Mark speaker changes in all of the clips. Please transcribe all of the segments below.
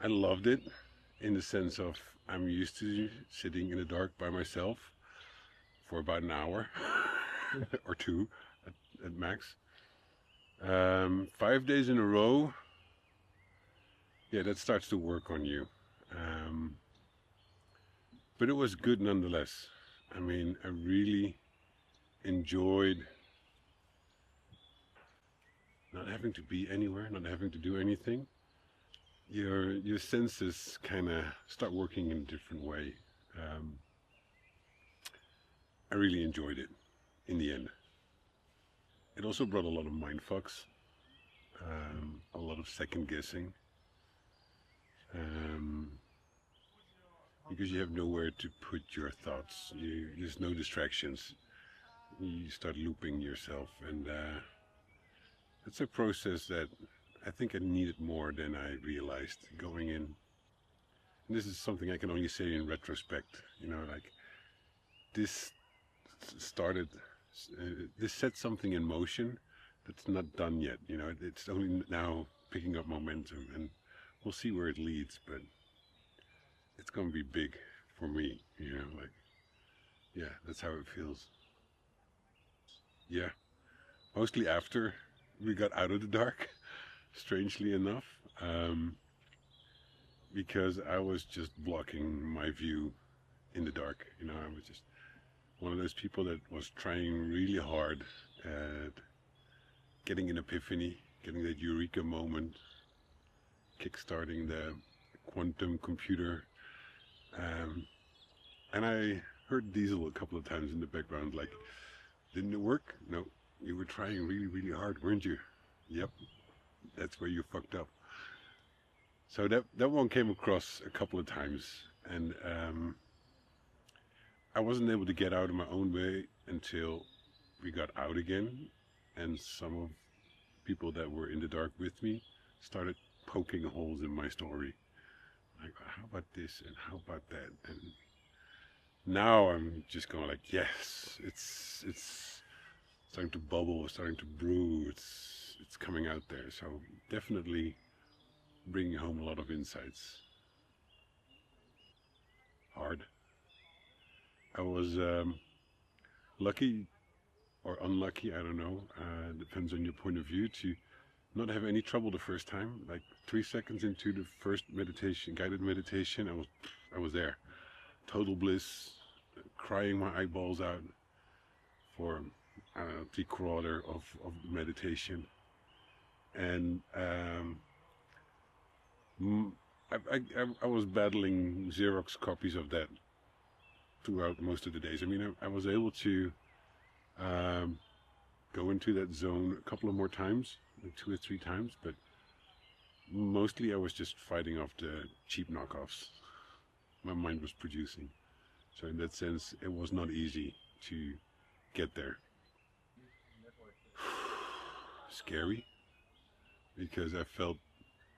Speaker 1: I loved it in the sense of I'm used to sitting in the dark by myself for about an hour or two at max. 5 days in a row, yeah, that starts to work on you. But it was good nonetheless. I mean, I really enjoyed not having to be anywhere, not having to do anything. Your senses kind of start working in a different way. I really enjoyed it in the end. It also brought a lot of mind fucks, a lot of second guessing, because you have nowhere to put your thoughts. There's no distractions. You start looping yourself, and it's a process that I think I needed more than I realized going in. And this is something I can only say in retrospect. You know, like this started, this set something in motion that's not done yet. You know, it's only now picking up momentum, and we'll see where it leads. But it's gonna be big for me. You know, like, yeah, that's how it feels. Yeah, mostly after we got out of the dark, strangely enough, because I was just blocking my view in the dark. You know, I was just one of those people that was trying really hard at getting an epiphany, getting that eureka moment, kickstarting the quantum computer. And I heard Diesel a couple of times in the background, like, didn't it work? No, you were trying really, really hard, weren't you? Yep, that's where you fucked up. So that one came across a couple of times, and I wasn't able to get out of my own way until we got out again, and some of people that were in the dark with me started poking holes in my story. Like, how about this and how about that? And now I'm just going like, yes, it's starting to bubble, it's starting to brew, it's coming out there. So definitely bringing home a lot of insights. Hard. I was lucky or unlucky, I don't know, depends on your point of view, to not have any trouble the first time. Like 3 seconds into the first meditation, guided meditation, I was there. Total bliss, crying my eyeballs out for, I don't know, 3/4 of meditation. And I was battling Xerox copies of that throughout most of the days. I mean, I was able to go into that zone a couple of more times, like 2 or 3 times, but mostly I was just fighting off the cheap knockoffs my mind was producing. So in that sense, it was not easy to get there. Scary, because I felt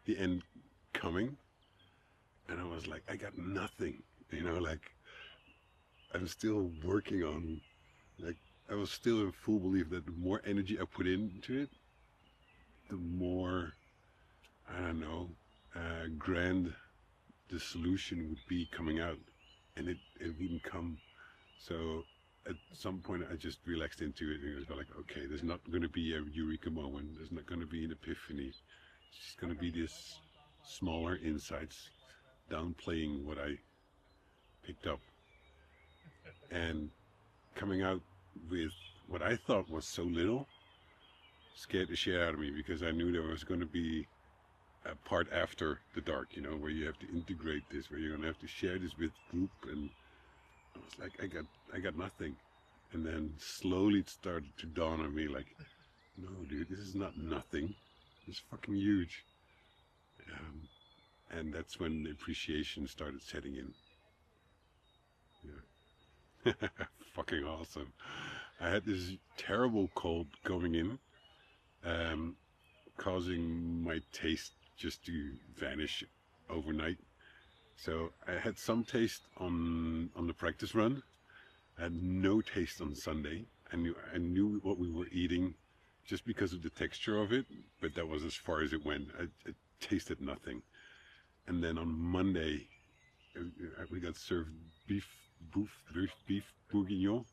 Speaker 1: the end coming, and I was like, I got nothing, you know, like I'm still working on, like, I was still in full belief that the more energy I put into it, the more, I don't know, grand the solution would be coming out, and it wouldn't come. So at some point I just relaxed into it, and it was like, okay, there's not going to be a eureka moment, there's not going to be an epiphany, it's just going to be this smaller insights downplaying what I picked up, and coming out with what I thought was so little scared the shit out of me, because I knew there was going to be a part after the dark, you know, where you have to integrate this, where you're going to have to share this with group. And I was like, I got nothing. And then slowly it started to dawn on me, like, no, dude, this is not nothing. It's fucking huge. And that's when the appreciation started setting in. Yeah. Fucking awesome. I had this terrible cold going in, causing my taste just to vanish overnight. So I had some taste on the practice run. I had no taste on Sunday. I knew what we were eating just because of the texture of it, but that was as far as it went. I tasted nothing. And then on Monday, we got served beef bourguignon,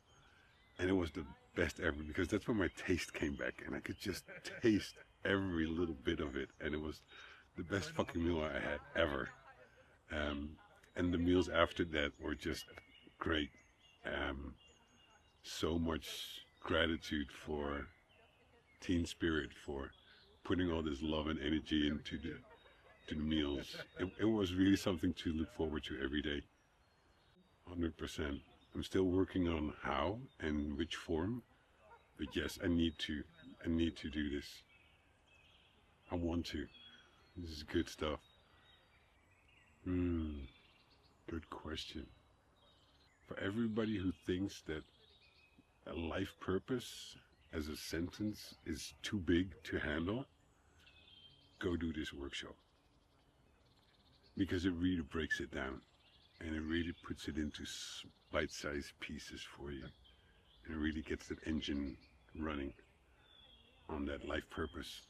Speaker 1: and it was the best ever, because that's when my taste came back, and I could just taste every little bit of it, and it was the best fucking meal I had ever. And the meals after that were just great. So much gratitude for Teen Spirit for putting all this love and energy into the meals. It was really something to look forward to every day. 100%. I'm still working on how and which form, but yes, I need to do this. I want to. This is good stuff. Good question. For everybody who thinks that a life purpose as a sentence is too big to handle, go do this workshop. Because it really breaks it down, and it really puts it into bite-sized pieces for you. And it really gets that engine running on that life purpose.